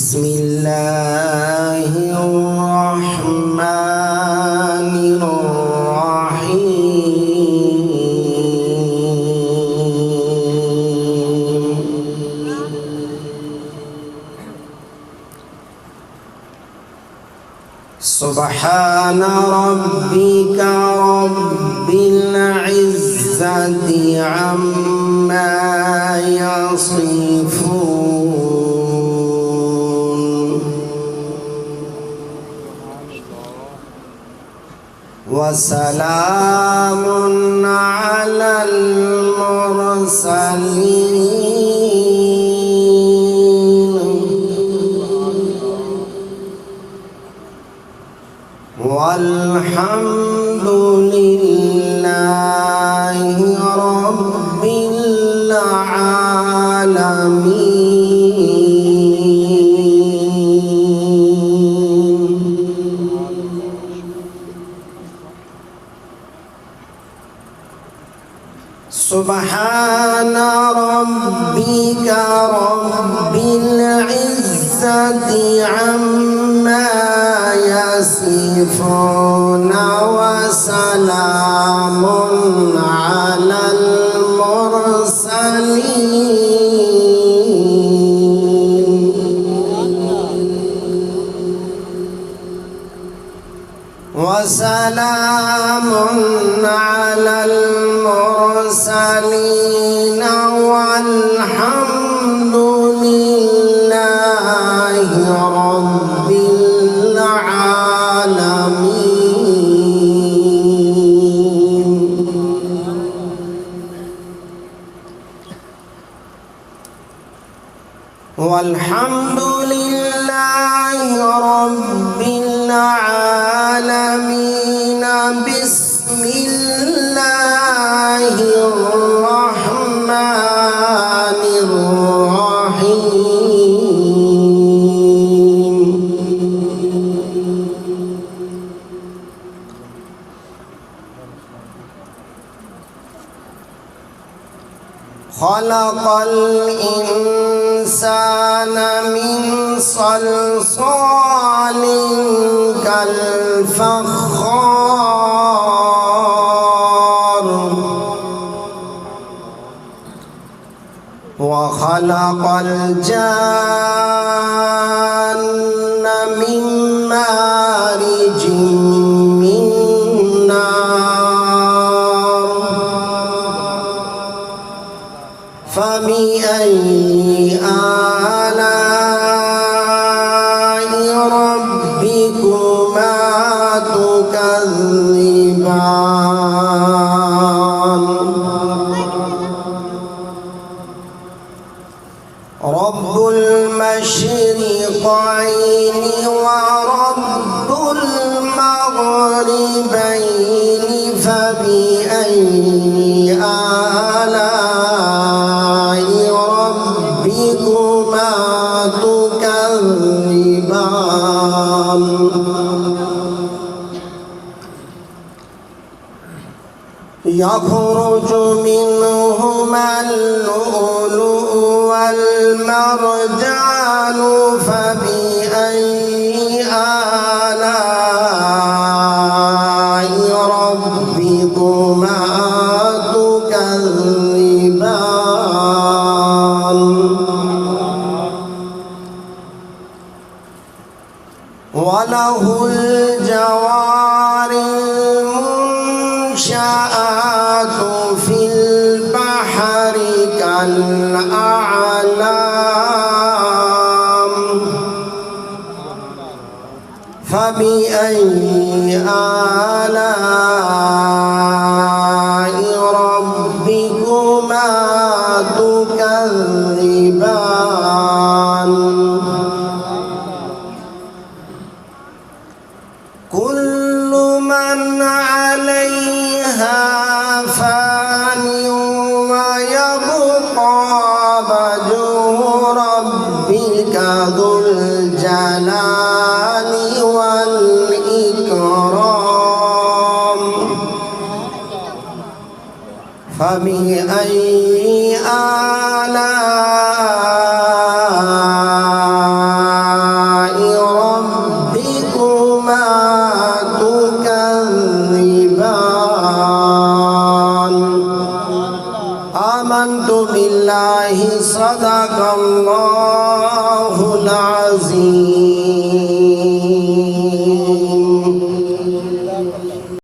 بسم الله الرحمن الرحيم سبحان ربك رب العزة عما يصفون وسلام على المرسلين والحمد لله رب العالمين سبحان ربك رب العزة عما يصفون وسلام على المرسلين وسلام على المرسلين والحمد لله رب العالمين والحمد لله رب العالمين بسم الله الرحمن الرحيم خلق الإنسان من صلصال كالفخار وخلق الجان من مارج من نار فبأي آلاء ربكما تكذبان رب المشرقين ورب المغربين فبأي آلاء ربكما تكذبان يخرج منهما اللؤلؤ والمرجان فبأي آلاء ربكما تكذبان وله الجوار المنشآت في البحر كالأعلام فبأي آلاء ربكما تكذبان كل من عليها فان ويبقى وجه ربك ذو الجلال والإكرام فبأي آلاء صدق الله العظيم.